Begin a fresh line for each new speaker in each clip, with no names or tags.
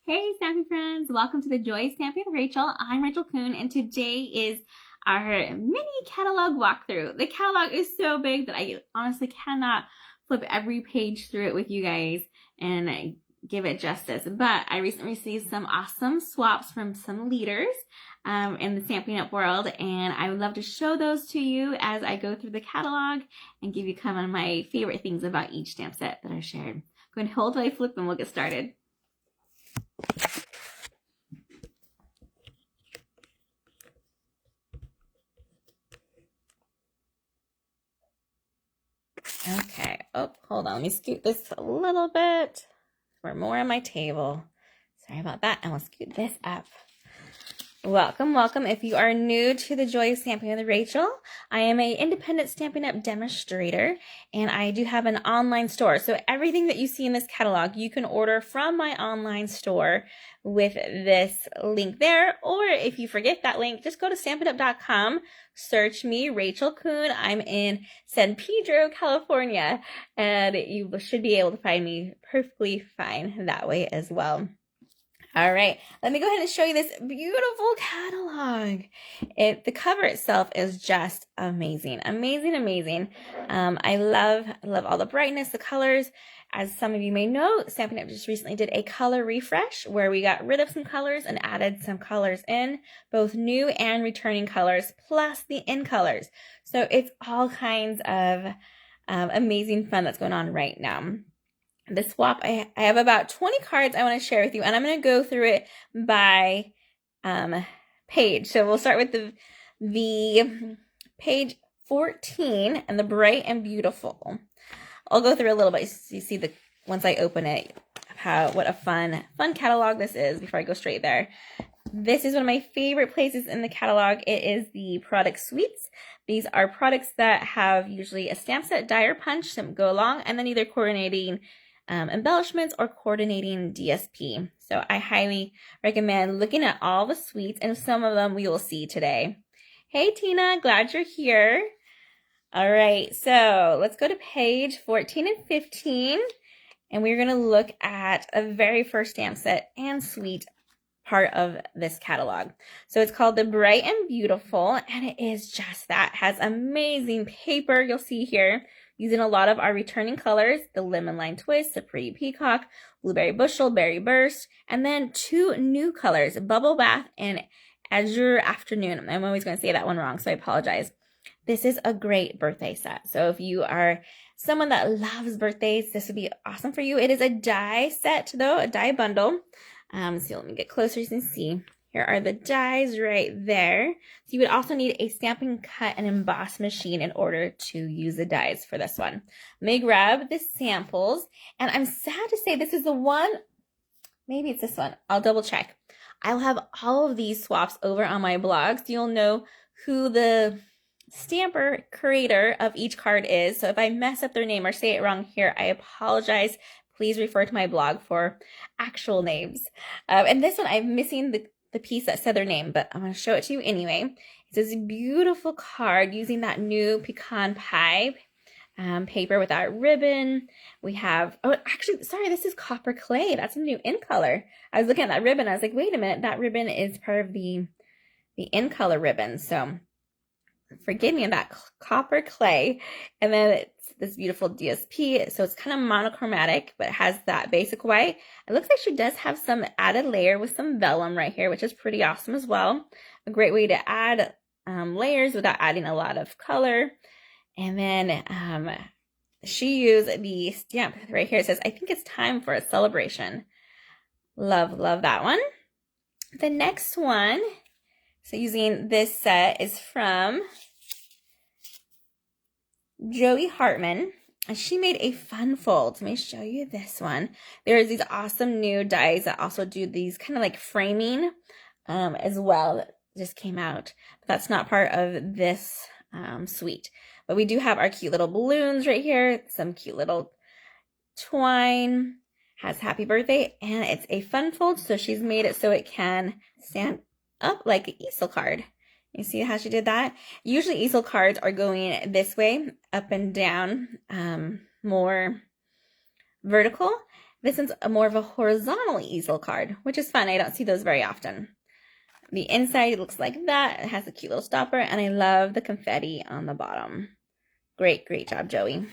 Hey Stampy friends, welcome to the Joy Stamping with Rachel. I'm Rachael Coon and today is our mini catalog walkthrough. The catalog is so big that I honestly cannot flip every page through it with you guys and give it justice. But I recently received some awesome swaps from some leaders in the Stampin' Up world, and I would love to show those to you as I go through the catalog and give you kind of my favorite things about each stamp set that I shared. Go ahead and hold while I flip and we'll get started. Okay, oh, hold on, let me scoot this a little bit. We're more on my table. Sorry about that, and we'll scoot this up. Welcome, welcome. If you are new to the Joy of Stamping with Rachel, I am an independent Stampin' Up demonstrator, and I do have an online store. So everything that you see in this catalog, you can order from my online store with this link there. Or if you forget that link, just go to stampinup.com, search me, Rachael Coon. I'm in San Pedro, California, and you should be able to find me perfectly fine that way as well. All right, let me go ahead and show you this beautiful catalog. The cover itself is just amazing, amazing, amazing. I love all the brightness, the colors. As some of you may know, Stampin' Up just recently did a color refresh where we got rid of some colors and added some colors in, both new and returning colors, plus the in colors. So it's all kinds of amazing fun that's going on right now. The swap, I have about 20 cards I want to share with you, and I'm going to go through it by page. So we'll start with the page 14 and the bright and beautiful. I'll go through a little bit so you see the once I open it what a fun catalog this is before I go straight there. This is one of my favorite places in the catalog. It is the product suites. These are products that have usually a stamp set, die, or punch to go along, and then either coordinating embellishments or coordinating DSP. So I highly recommend looking at all the suites, and some of them we will see today. Hey Tina, glad you're here. All right, so let's go to page 14 and 15, and we're going to look at a very first stamp set and suite part of this catalog. So it's called the Bright and Beautiful, and it is just that. It has amazing paper you'll see here, using a lot of our returning colors, the Lemon Lime Twist, the Pretty Peacock, Blueberry Bushel, Berry Burst, and then two new colors, Bubble Bath and Azure Afternoon. I'm always going to say that one wrong, so I apologize. This is a great birthday set. So if you are someone that loves birthdays, this would be awesome for you. It is a die set, though, a die bundle. So let me get closer so you can see. Here are the dies right there. So you would also need a Stampin' Cut and Emboss machine in order to use the dies for this one. Let me grab the samples, and I'm sad to say this is the one, maybe it's this one. I'll double check. I'll have all of these swaps over on my blog, so you'll know who the stamper creator of each card is. So if I mess up their name or say it wrong here, I apologize. Please refer to my blog for actual names. And this one, I'm missing the piece that said their name, but I'm going to show it to you anyway. It's this beautiful card using that new pecan pie paper with that ribbon. We have, oh, actually, sorry, this is copper clay. That's a new in color. I was looking at that ribbon. I was like, wait a minute, that ribbon is part of the in color ribbon. So forgive me on that copper clay. And then it's this beautiful DSP. So it's kind of monochromatic, but it has that basic white. It looks like she does have some added layer with some vellum right here, which is pretty awesome as well. A great way to add layers without adding a lot of color. And then she used the stamp right here. It says, I think it's time for a celebration. Love that one. The next one, so using this set, is from Joey Hartman, and she made a fun fold. Let me show you this one. There's these awesome new dies that also do these kind of like framing as well that just came out. But that's not part of this suite. But we do have our cute little balloons right here, some cute little twine, has happy birthday, and it's a fun fold, so she's made it so it can stand up like an easel card. You see how she did that? Usually easel cards are going this way, up and down, more vertical. This one's more of a horizontal easel card, which is fun. I don't see those very often. The inside looks like that. It has a cute little stopper, and I love the confetti on the bottom. Great, great job, Joey.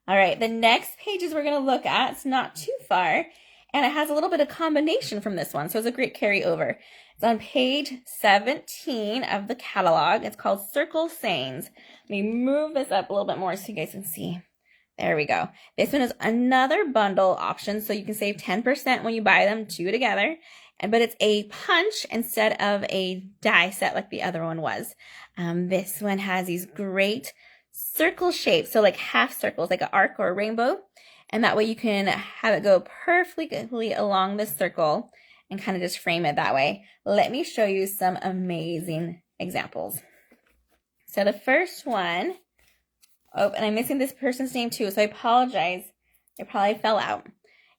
All right, the next pages we're going to look at, it's not too far, and it has a little bit of combination from this one, so it's a great carryover. It's on page 17 of the catalog. It's called Circle Sayings. Let me move this up a little bit more so you guys can see. There we go. This one is another bundle option, so you can save 10% when you buy them two together. But it's a punch instead of a die set like the other one was. This one has these great circle shapes, so like half circles, like an arc or a rainbow. And that way you can have it go perfectly along the circle and kind of just frame it that way. Let me show you some amazing examples. So the first one, oh, and I'm missing this person's name too, so I apologize. It probably fell out.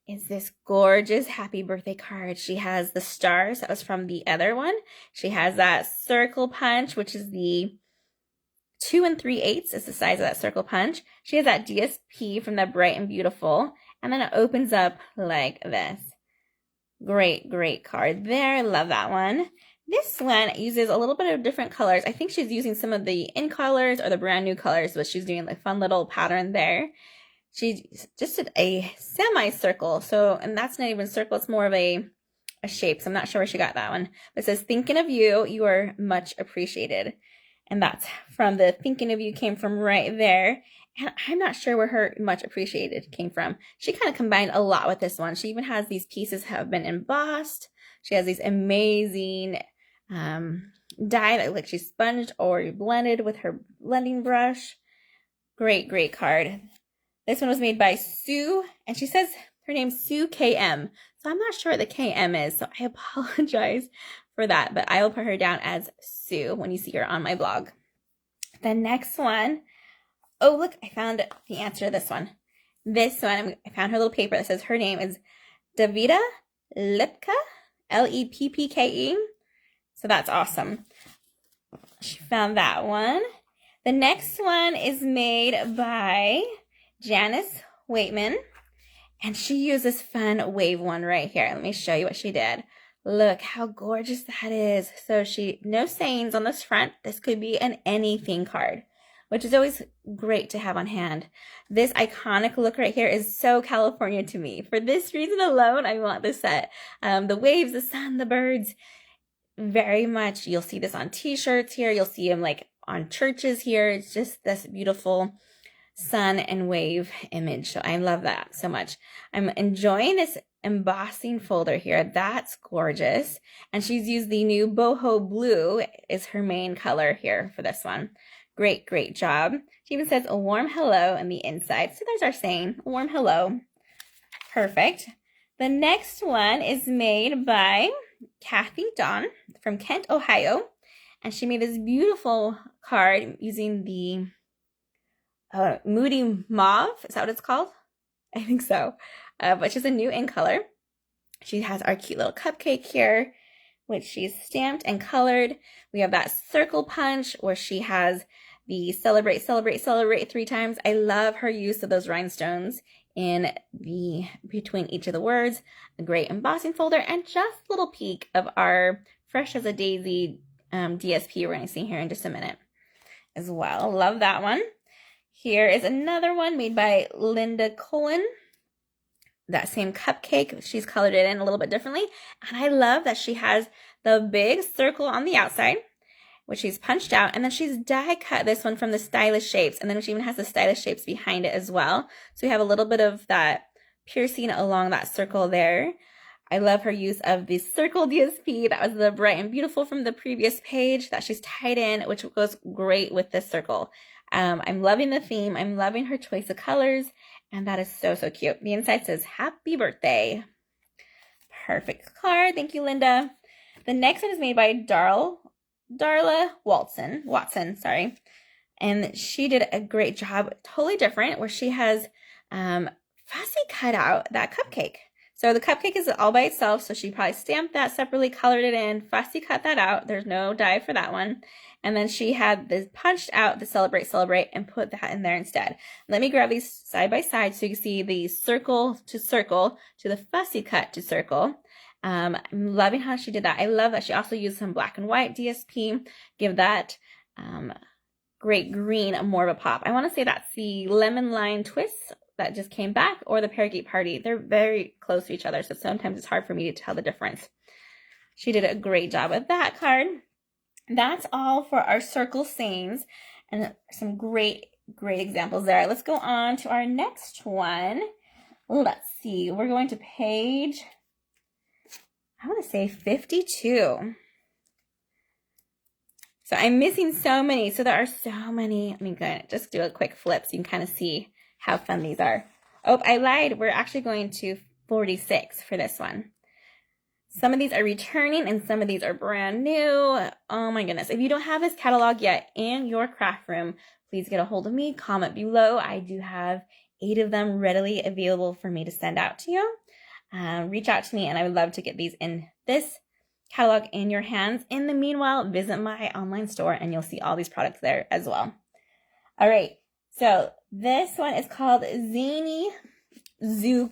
Is this gorgeous happy birthday card. She has the stars. That was from the other one. She has that circle punch, which is the 2 3/8 is the size of that circle punch. She has that DSP from the Bright and Beautiful. And then it opens up like this. Great, great card there. Love that one. This one uses a little bit of different colors. I think she's using some of the in colors or the brand new colors, but she's doing a fun little pattern there. She just did a semicircle. So, and that's not even circle. It's more of a shape. So I'm not sure where she got that one. But it says, thinking of you, you are much appreciated. And that's from the thinking of you came from right there. And I'm not sure where her much appreciated came from. She kind of combined a lot with this one. She even has these pieces have been embossed. She has these amazing dye that like she sponged or blended with her blending brush. Great, great card. This one was made by Sue, and she says her name's Sue KM. So I'm not sure what the KM is, so I apologize for that, but I will put her down as Sue when you see her on my blog. The next one, oh, look, I found the answer to this one. This one, I found her little paper that says her name is Davida Lipka, Leppke. So that's awesome. She found that one. The next one is made by Janice Waitman, and she used this fun wave one right here. Let me show you what she did. Look how gorgeous that is. So no sayings on this front. This could be an anything card, which is always great to have on hand. This iconic look right here is so California to me. For this reason alone, I want this set. The waves, the sun, the birds, very much. You'll see this on t-shirts here. You'll see them like on churches here. It's just this beautiful sun and wave image. So I love that so much. I'm enjoying this embossing folder here. That's gorgeous. And she's used the new boho blue is her main color here for this one. Great, great job. She even says a warm hello in the inside. So there's our saying, a warm hello. Perfect. The next one is made by Kathy Dawn from Kent, Ohio. And she made this beautiful card using the Moody Mauve. Is that what it's called? I think so. But she's a new in color. She has our cute little cupcake here, which she's stamped and colored. We have that circle punch where she has the celebrate, celebrate, celebrate 3 times. I love her use of those rhinestones in between each of the words. A great embossing folder and just a little peek of our Fresh as a Daisy DSP we're going to see here in just a minute as well. Love that one. Here is another one made by Linda Cohen. That same cupcake, she's colored it in a little bit differently. And I love that she has the big circle on the outside, which she's punched out. And then she's die cut this one from the stylish shapes. And then she even has the stylish shapes behind it as well. So we have a little bit of that piercing along that circle there. I love her use of the circle DSP. That was the Bright and Beautiful from the previous page that she's tied in, which goes great with this circle. I'm loving the theme. I'm loving her choice of colors. And that is so, so cute. The inside says, happy birthday. Perfect card. Thank you, Linda. The next one is made by Darla Watson, sorry. And she did a great job, totally different, where she has fussy cut out that cupcake. So the cupcake is all by itself, so she probably stamped that separately, colored it in, fussy cut that out. There's no die for that one. And then she had this punched out the celebrate, celebrate, and put that in there instead. Let me grab these side by side so you can see the circle to the fussy cut to circle. I'm loving how she did that. I love that she also used some black and white DSP, give that great green more of a pop. I want to say that's the lemon lime twist that just came back, or the Parakeet Party. They're very close to each other, so sometimes it's hard for me to tell the difference. She did a great job with that card. That's all for our circle sayings, and some great examples there. Let's go on to our next one. Let's see. We're going to page, I want to say 52. So I'm missing so many. So there are so many. Let me just do a quick flip so you can kind of see how fun these are. Oh, I lied. We're actually going to 46 for this one. Some of these are returning and some of these are brand new. Oh my goodness. If you don't have this catalog yet in your craft room, please get a hold of me. Comment below. I do have 8 of them readily available for me to send out to you. Reach out to me and I would love to get these in this catalog in your hands. In the meanwhile, visit my online store and you'll see all these products there as well. All right. So this one is called Zany Zoo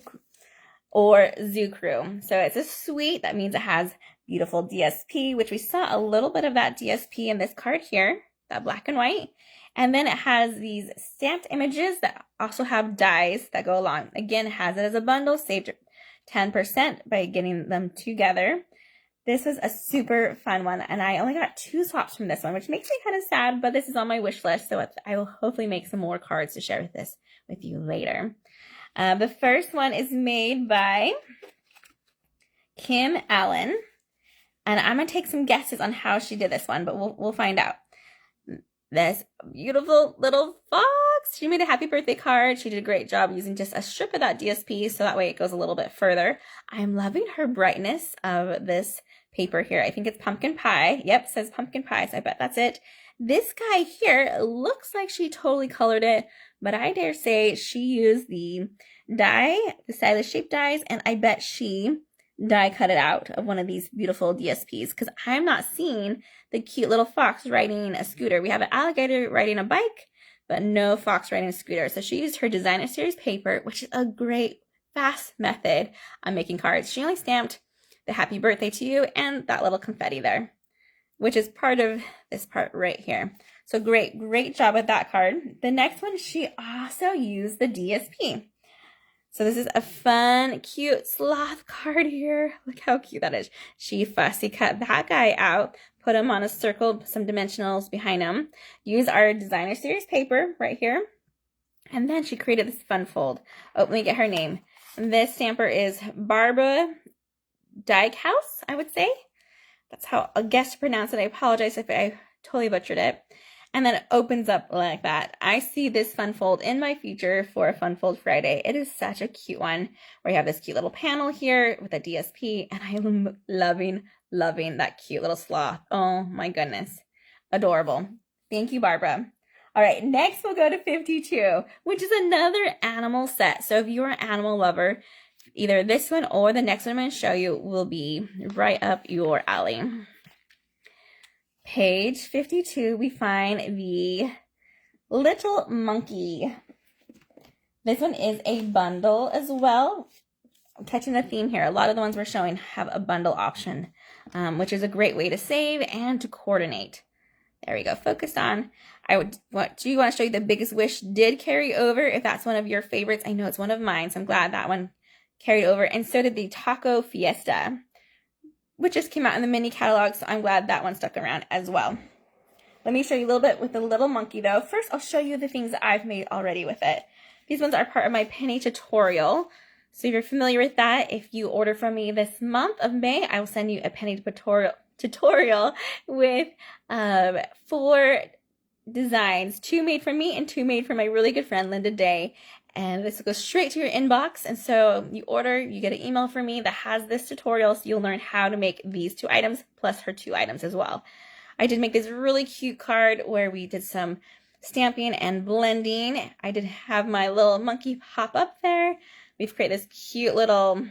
or Zoo Crew. So it's a suite. That means it has beautiful DSP, which we saw a little bit of that DSP in this card here, that black and white. And then it has these stamped images that also have dies that go along. Again, it has it as a bundle, saved 10% by getting them together. This was a super fun one, and I only got 2 swaps from this one, which makes me kind of sad, but this is on my wish list, so I will hopefully make some more cards to share with you later. The first one is made by Kim Allen, and I'm going to take some guesses on how she did this one, but we'll find out. This beautiful little fox. She made a happy birthday card. She did a great job using just a strip of that DSP, so that way it goes a little bit further. I'm loving her brightness of this paper here. I think it's pumpkin pie. Yep, says pumpkin pie, so I bet that's it. This guy here looks like she totally colored it, but I dare say she used the die, the stylish shape dies, and I bet she die cut it out of one of these beautiful DSPs, because I'm not seeing the cute little fox riding a scooter. We have an alligator riding a bike, but no fox riding a scooter. So she used her designer series paper, which is a great fast method on making cards. She only stamped the happy birthday to you and that little confetti there, which is part of this part right here. So great job with that card. The next one, she also used the DSP. So this is a fun, cute sloth card here. Look how cute that is. She fussy cut that guy out, put him on a circle, some dimensionals behind him. Use our designer series paper right here. And then she created this fun fold. Oh, let me get her name. This stamper is Barbara Dykehouse, I would say. That's how I guess to pronounce it. I apologize if I totally butchered it. And then it opens up like that. I see this fun fold in my future for a Fun Fold Friday. It is such a cute one where you have this cute little panel here with a DSP, and I'm loving that cute little sloth. Oh my goodness. Adorable. Thank you, Barbara. All right, next we'll go to 52, which is another animal set. So if you're an animal lover, either this one or the next one I'm going to show you will be right up your alley. Page 52, we find the Little Monkey. This one is a bundle as well. I'm catching the theme here. A lot of the ones we're showing have a bundle option, which is a great way to save and to coordinate. There we go. Focused on. Do you want to show you the Biggest Wish did carry over? If that's one of your favorites, I know it's one of mine, so I'm glad that one carried over. And so did the Taco Fiesta, which just came out in the mini catalog, so I'm glad that one stuck around as well. Let me show you a little bit with the Little Monkey, though. First, I'll show you the things that I've made already with it. These ones are part of my penny tutorial. So if you're familiar with that, if you order from me this month of May, I will send you a penny tutorial with 4 designs, 2 made for me and 2 made for my really good friend Linda Day. And this will go straight to your inbox. And so you order, you get an email from me that has this tutorial, so you'll learn how to make these 2 items plus her 2 items as well. I did make this really cute card where we did some stamping and blending. I did have my little monkey pop up there. We've created this cute little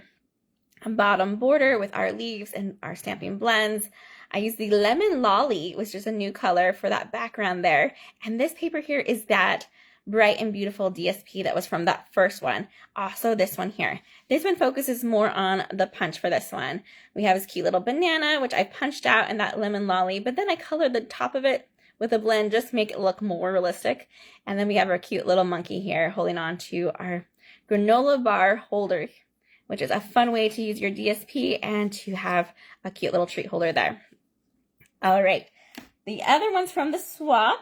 bottom border with our leaves and our stamping blends. I used the Lemon Lolly, which is a new color for that background there. And this paper here is that bright and beautiful DSP that was from that first one. Also this one here. This one focuses more on the punch for this one. We have this cute little banana, which I punched out in that Lemon Lolly, but then I colored the top of it with a blend just to make it look more realistic. And then we have our cute little monkey here holding on to our granola bar holder, which is a fun way to use your DSP and to have a cute little treat holder there. All right, the other ones from the swap,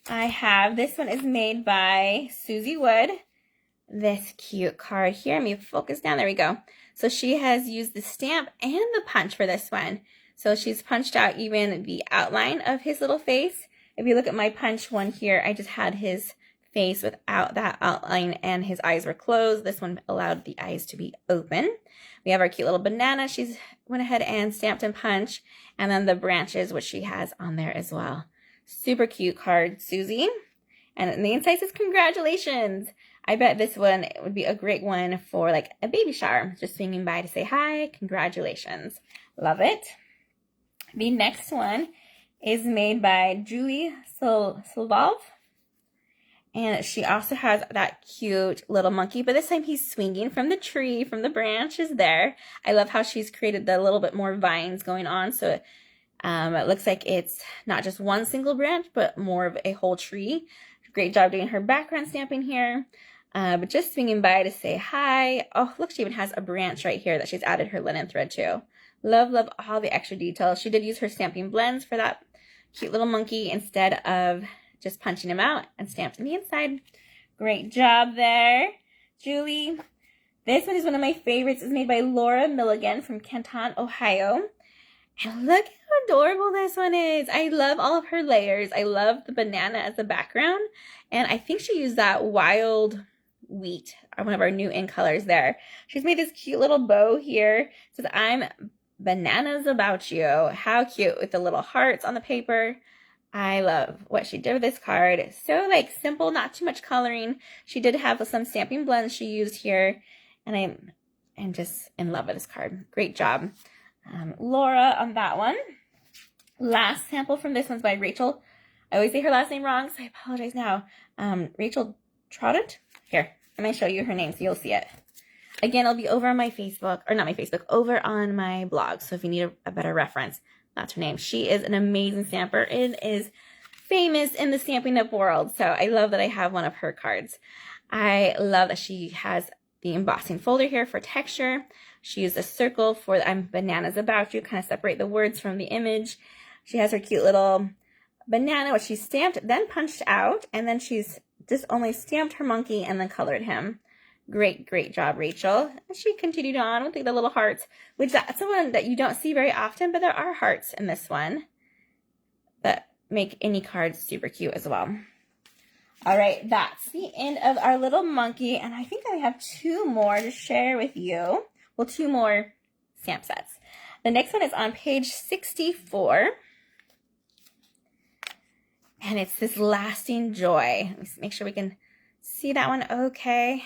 I have, this one is made by Susie Wood. This cute card here, let me focus down, there we go. So she has used the stamp and the punch for this one. So she's punched out even the outline of his little face. If you look at my punch one here, I just had his face without that outline and his eyes were closed. This one allowed the eyes to be open. We have our cute little banana. She's went ahead and stamped and punched. And then the branches, which she has on there as well. Super cute card, Susie. And the inside says, congratulations. I bet this one would be a great one for like a baby shower. Just swinging by to say hi, congratulations. Love it. The next one is made by Julie Silvalve. And she also has that cute little monkey, but this time he's swinging from the tree, from the branches there. I love how she's created the little bit more vines going on. So it looks like it's not just one single branch, but more of a whole tree. Great job doing her background stamping here. But just swinging by to say hi. Oh, look, she even has a branch right here that she's added her linen thread to. Love, love all the extra details. She did use her stamping blends for that cute little monkey instead of just punching him out and stamped on the inside. Great job there, Julie. This one is one of my favorites. It's made by Laura Milligan from Canton, Ohio. And look how adorable this one is. I love all of her layers. I love the banana as the background. And I think she used that wild wheat, one of our new in colors there. She's made this cute little bow here. It says, I'm bananas about you. How cute, with the little hearts on the paper. I love what she did with this card. So like simple, not too much coloring. She did have some stamping blends she used here. And I'm just in love with this card. Great job, Laura, on that one. Last sample from this one's by Rachael. I always say her last name wrong, so I apologize now. Rachael Trotted. Here, I'm going to show you her name so you'll see it. Again, it'll be over on my Facebook, or not my Facebook, over on my blog. So if you need a better reference, that's her name. She is an amazing stamper and is famous in the Stampin' Up! World. So I love that I have one of her cards. I love that she has the embossing folder here for texture. She used a circle for the I'm bananas about you, kind of separate the words from the image. She has her cute little banana, which she stamped, then punched out, and then she's just only stamped her monkey and then colored him. Great, great job, Rachael. And she continued on with the little hearts, which that's the one that you don't see very often, but there are hearts in this one that make any card super cute as well. All right, that's the end of our little monkey, and I think I have two more to share with you. Well, two more stamp sets. The next one is on page 64, and it's this Lasting Joy. Let me make sure we can see that one okay.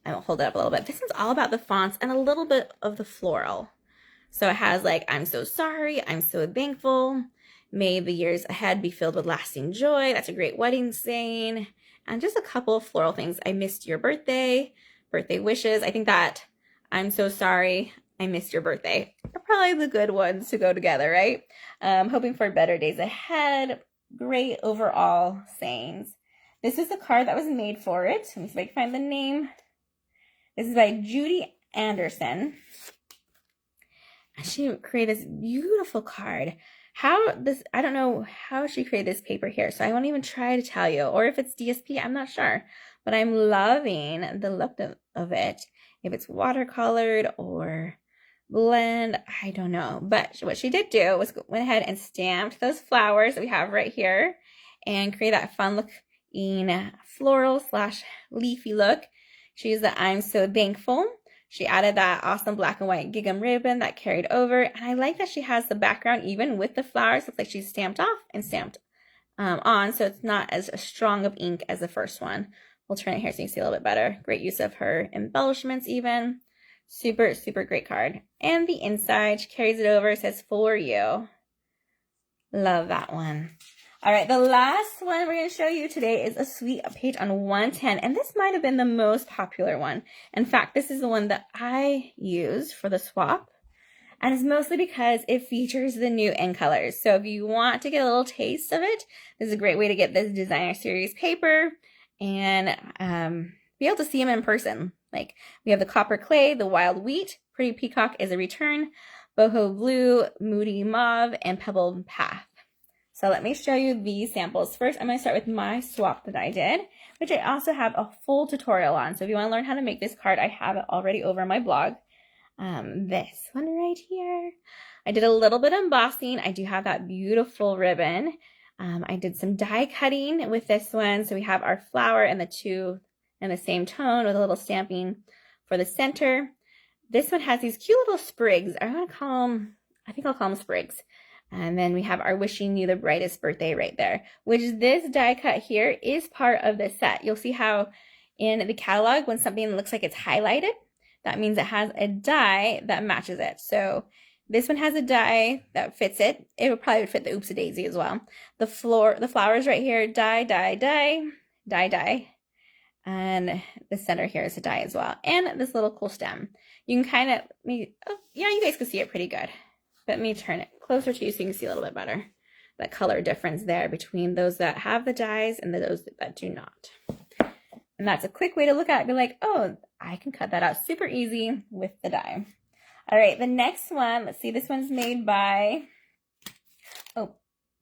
I will hold it up a little bit. This one's all about the fonts and a little bit of the floral. So it has like, I'm so sorry, I'm so thankful. May the years ahead be filled with lasting joy. That's a great wedding saying. And just a couple of floral things. I missed your birthday, birthday wishes. I think that I'm so sorry, I missed your birthday are probably the good ones to go together, right? Hoping for better days ahead. Great overall sayings. This is the card that was made for it. Let me see if I can find the name. This is by Judy Anderson. She created this beautiful card. I don't know how she created this paper here, so I won't even try to tell you. Or if it's DSP, I'm not sure. But I'm loving the look of it. If it's watercolored or blend, I don't know. But what she did do was went ahead and stamped those flowers that we have right here and create that fun looking floral / leafy look. She used the I'm so thankful. She added that awesome black and white gingham ribbon that carried over. And I like that she has the background even with the flowers. Looks like she's stamped off and stamped on. So it's not as strong of ink as the first one. We'll turn it here so you can see a little bit better. Great use of her embellishments even. Super, super great card. And the inside, she carries it over, says for you. Love that one. All right, the last one we're going to show you today is a sweet page on 110, and this might have been the most popular one. In fact, this is the one that I used for the swap, and it's mostly because it features the new end colors. So if you want to get a little taste of it, this is a great way to get this designer series paper and be able to see them in person. Like we have the copper clay, the wild wheat, pretty peacock is a return, boho blue, moody mauve, and pebble path. So let me show you these samples. First, I'm going to start with my swap that I did, which I also have a full tutorial on. So if you want to learn how to make this card, I have it already over my blog. This one right here. I did a little bit of embossing. I do have that beautiful ribbon. I did some die cutting with this one. So we have our flower and the two in the same tone with a little stamping for the center. This one has these cute little sprigs. I think I'll call them sprigs. And then we have our wishing you the brightest birthday right there, which this die cut here is part of the set. You'll see how in the catalog, when something looks like it's highlighted, that means it has a die that matches it. So this one has a die that fits it. It would probably fit the Oopsie Daisy as well. The flowers right here, die, die, die, die, die. And the center here is a die as well. And this little cool stem. You can kind of, you guys can see it pretty good. Let me turn it closer to you so you can see a little bit better. That color difference there between those that have the dies and those that do not. And that's a quick way to look at it. Be like, oh, I can cut that out super easy with the die. All right, the next one, let's see, this one's made by,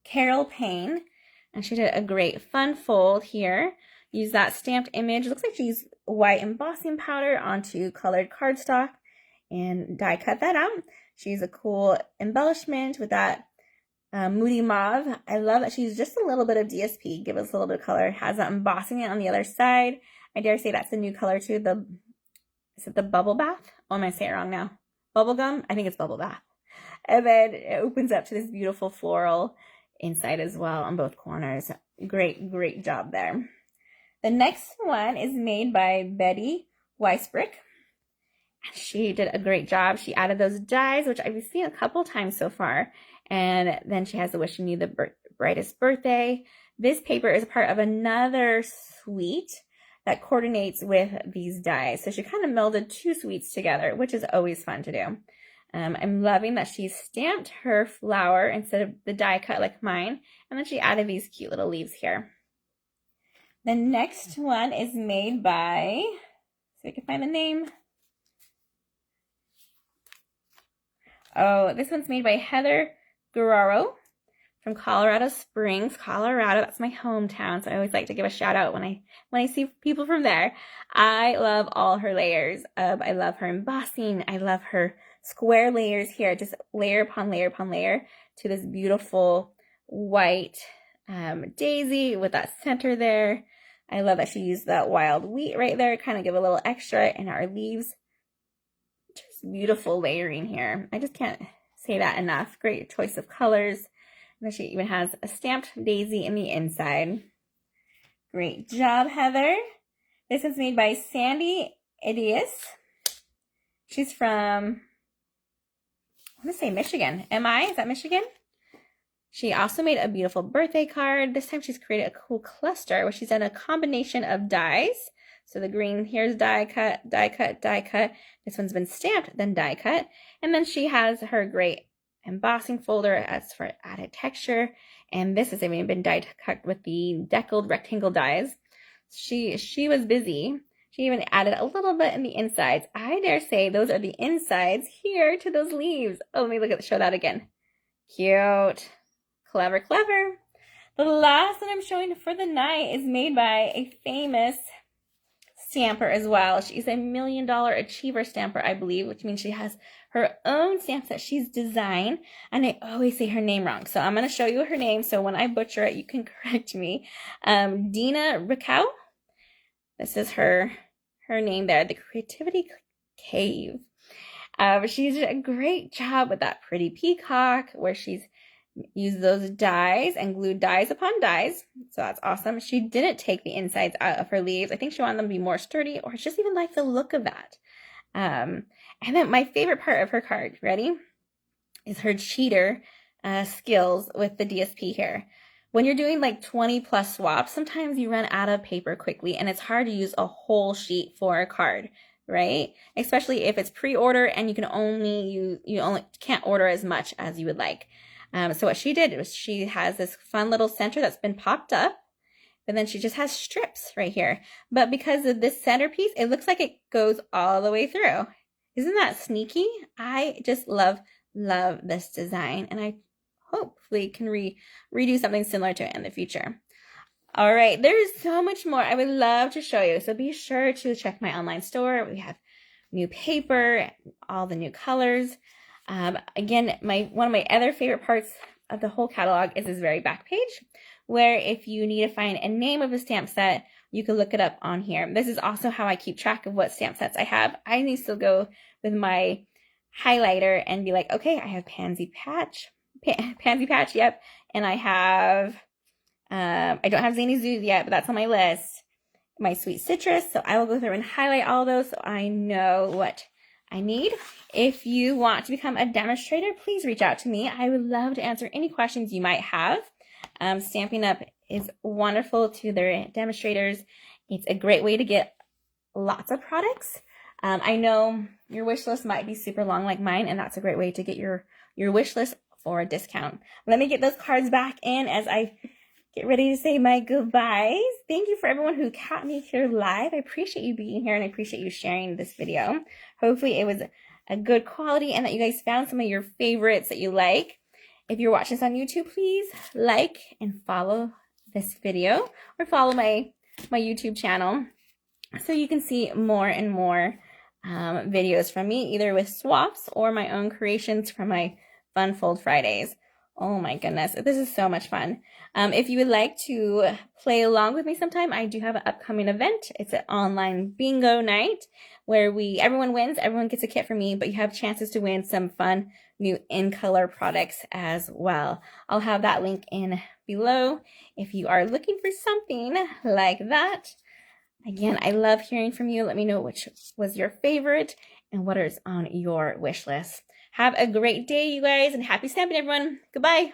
Carol Payne. And she did a great fun fold here. Use that stamped image. It looks like she used white embossing powder onto colored cardstock and die cut that out. She's a cool embellishment with that moody mauve. I love that she's just a little bit of DSP. Give us a little bit of color. Has that embossing it on the other side. I dare say that's the new color too. Is it the bubble bath? Oh, I'm going to say it wrong now. Bubble gum? I think it's bubble bath. And then it opens up to this beautiful floral inside as well on both corners. Great, great job there. The next one is made by Betty Weisbrick. She did a great job. She added those dies, which I've seen a couple times so far. And then she has the wishing you the brightest birthday. This paper is part of another suite that coordinates with these dies. So she kind of melded two suites together, which is always fun to do. I'm loving that she stamped her flower instead of the die cut like mine. And then she added these cute little leaves here. The next one is made by, so I can find the name. Oh, this one's made by Heather Guerrero from Colorado Springs, Colorado. That's my hometown, so I always like to give a shout out when I see people from there. I love all her layers. I love her embossing. I love her square layers here, just layer upon layer upon layer to this beautiful white daisy with that center there. I love that she used that wild wheat right there, kind of give a little extra, and our leaves. Just beautiful layering here. I just can't say that enough. Great choice of colors. And then she even has a stamped daisy in the inside. Great job, Heather. This is made by Sandy Idias. She's from, I want to say Michigan. Is that Michigan? She also made a beautiful birthday card. This time she's created a cool cluster where she's done a combination of dies. So the green here's die cut, die cut, die cut. This one's been stamped, then die cut. And then she has her great embossing folder as for added texture. And this has even been die cut with the deckled rectangle dies. She was busy. She even added a little bit in the insides. I dare say those are the insides here to those leaves. Oh, let me show that again. Cute. Clever, clever. The last that I'm showing for the night is made by a famous stamper as well. She's a $1 Million Achiever stamper, I believe, which means she has her own stamps that she's designed. And I always say her name wrong. So I'm going to show you her name. So when I butcher it, you can correct me. Dina Rachael. This is her name there, the Creativity Cave. She did a great job with that pretty peacock where she's used those dies and glued dies upon dies. So that's awesome. She didn't take the insides out of her leaves. I think she wanted them to be more sturdy, or just even like the look of that. And then my favorite part of her card, ready, is her cheater skills with the DSP here. When you're doing like 20 plus swaps, sometimes you run out of paper quickly and it's hard to use a whole sheet for a card, right? Especially if it's pre-order and you only can't order as much as you would like. So what she did was she has this fun little center that's been popped up, but then she just has strips right here. But because of this centerpiece, it looks like it goes all the way through. Isn't that sneaky? I just love this design, and I hopefully can redo something similar to it in the future. All right, there's so much more I would love to show you, so be sure to check my online store. We have new paper, all the new colors. Again, one of my other favorite parts of the whole catalog is this very back page, where if you need to find a name of a stamp set, you can look it up on here. This is also how I keep track of what stamp sets I have. I need to go with my highlighter and be like, okay, I have Pansy Patch, yep, and I have, I don't have Zany Zoos yet, but that's on my list. My Sweet Citrus, so I will go through and highlight all those so I know what I need. If you want to become a demonstrator, please reach out to me. I would love to answer any questions you might have. Stampin' Up is wonderful to their demonstrators. It's a great way to get lots of products. I know your wish list might be super long like mine, and that's a great way to get your wish list for a discount. Let me get those cards back in as I get ready to say my goodbyes. Thank you for everyone who caught me here live. I appreciate you being here, and I appreciate you sharing this video. Hopefully it was a good quality and that you guys found some of your favorites that you like. If you're watching this on YouTube, please like and follow this video, or follow my YouTube channel so you can see more and more videos from me, either with swaps or my own creations from my Fun Fold Fridays. Oh my goodness, this is so much fun. If you would like to play along with me sometime, I do have an upcoming event. It's an online bingo night where everyone wins, everyone gets a kit from me, but you have chances to win some fun new in-color products as well. I'll have that link in below if you are looking for something like that. Again, I love hearing from you. Let me know which was your favorite and what is on your wish list. Have a great day, you guys, and happy stamping, everyone. Goodbye.